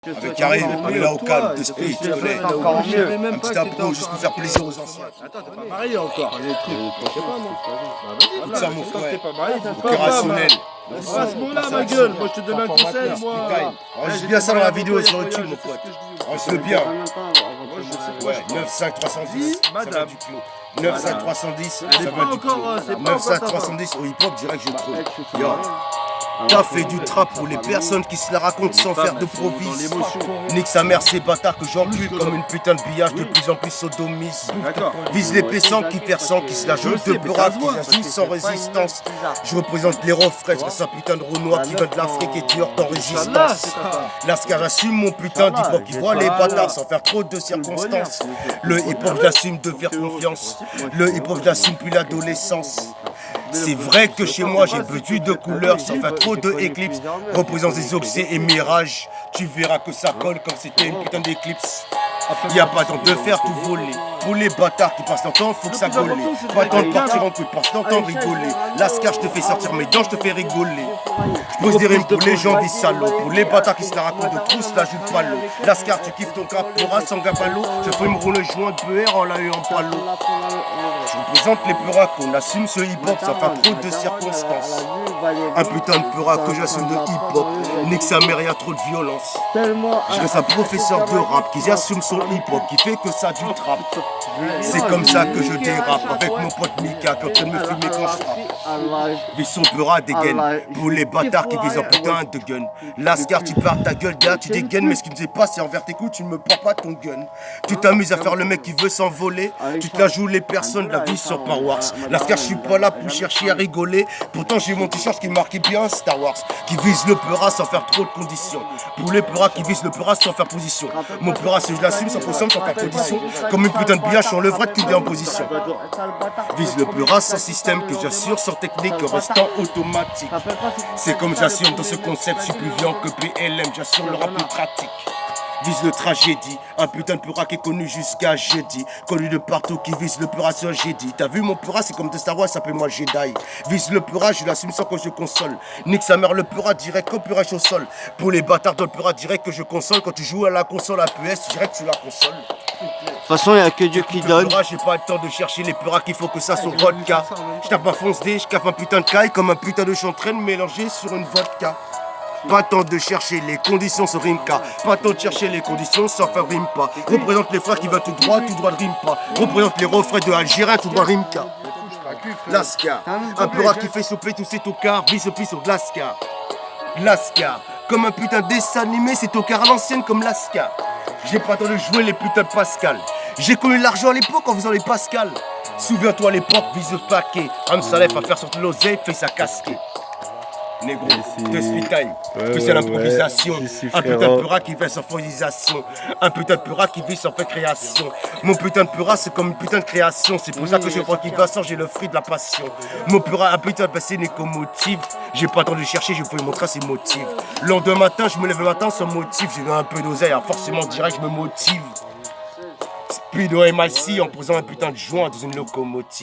Avec Karim, on est là au calme, d'esprit, tu connais. Un petit impro juste pour faire plaisir aux anciens. Attends, t'es pas marié encore. Écoute ça, mon frère. Opérationnel. À ce mot-là, ma gueule, moi je te donne un conseil, moi. Enregistre bien ça dans la vidéo et sur YouTube, mon pote. Enregistre bien. Ouais, 9-5 310, ça va du clos. 9-5 310, ça va du clos. 9-5 310 au hip-hop, direct, je trouve. Yo. T'as fait du trap pour les personnes qui se la racontent sans faire de provis. Nique sa mère, ces bâtards que j'encule comme une putain de billage de plus en plus sodomise. Vise les pécents qui perçant, qui se la jouent de bras, qui agissent sans résistance. Je représente les refrains, je reste un putain de Renoir qui vient de l'Afrique et qui hors en résistance. Lascar, j'assume mon putain d'hip-hop qui voit les bâtards sans faire trop de circonstances. Le hip-hop, j'assume de faire confiance. Le hip-hop, j'assume depuis l'adolescence. C'est vrai que chez moi j'ai besoin de couleurs sans faire trop de éclipses. Représente des oxys et mirages. Tu verras que ça colle comme c'était une putain d'éclipse. Y'a pas temps de faire tout voler. Pour les bâtards qui passent leur temps, faut que ça colle. Pas temps de partir en couille, passe leur temps de rigoler. Lascar, je te fais sortir mes dents, je te fais rigoler. Je pose des rimes pour les gens des salauds. Pour les bâtards qui se la racontent de trousse, la joue de palo. Lascar, tu kiffes ton capora sans gapalo. Je fais me rouler joint de BR en la eu en palo. Je représente les peuras qu'on assume ce hip-hop sans faire trop de circonstances. Un putain de peura que j'assume de hip-hop. Nique sa mère, y'a trop de violence. Je reste un professeur de rap qui assume son hip-hop, qui fait que ça du trap. C'est comme ça que je dérape avec mon pote Mika qui est en train de me filmer quand je frappe. Vis son peura dégaine pour les bâtards qui visent un putain de gun. Lascar, tu pars ta gueule, gars, tu dégaines, mais ce qui ne sait pas, c'est envers tes coups, tu ne me prends pas ton gun. Tu t'amuses à faire le mec qui veut s'envoler. Tu te la joues les personnes de la vie sur Star Wars. Lascar, je suis pas là pour chercher à rigoler. Pourtant, j'ai mon t-shirt qui marquait bien Star Wars. Qui vise le peura sans faire trop de conditions. Pour les peuras qui visent le peura sans faire position. Mon peura, c'est je l'assume sans consomme, sans faire position. Comme une putain de billage sur le vrai qui vient en position. Vise le peura sans système que j'assure, sans technique, restant automatique. C'est comme j'assure dans ce concept, je suis plus violent que PLM, j'assure le rap plus pratique. Vise le tragédie, un putain de pura qui est connu jusqu'à jeudi. Connu de partout qui vise le pura sur Jedi. T'as vu mon pura, c'est comme de Star Wars, s'appelle-moi Jedi. Vise le pura, je l'assume sans que je console. Nique sa mère le pura, direct qu'au pura au sol. Pour les bâtards dans le pura, direct que je console. Quand tu joues à la console APS, direct tu la consoles. De toute façon, il n'y a que Dieu qui donne. J'ai pas le temps de chercher les puras qu'il faut que ça soit vodka. Je tape un fonce D, je caffe un putain de caille comme un putain de chantraine mélangé sur une vodka. Pas temps de chercher les conditions sur Rimka. Pas temps de chercher les conditions sans faire Rimpa. Représente les frères qui veulent tout droit de Rimpa. Représente les refrains de Algérien tout droit Rimka. Lascar, un pura qui fait souper tous ses tocards. Vise au pied sur Lascar. Lascar, comme un putain de dessin animé, c'est tocard à l'ancienne comme Lascar. J'ai pas temps de jouer les putains de Pascal. J'ai connu l'argent à l'époque en faisant les Pascal. Souviens-toi à l'époque, vise le paquet. Salef à faire sortir l'oseille, fait sa casquette. Négro, de speed time, spécial improvisation. Un putain de pura qui fait sans folisation. Un putain de pura qui vit sans fait création. Mon putain de pura c'est comme une putain de création. C'est pour ça que je crois qu'il va sans j'ai le fruit de la passion. Mon pura un putain de passé n'est qu'au motif. J'ai pas le temps de chercher, je vais montrer ses motifs. Le lendemain matin, je me lève le matin sans motif. J'ai un peu d'oseille, alors forcément direct je me motive. Speed au MIC en posant un putain de joint dans une locomotive.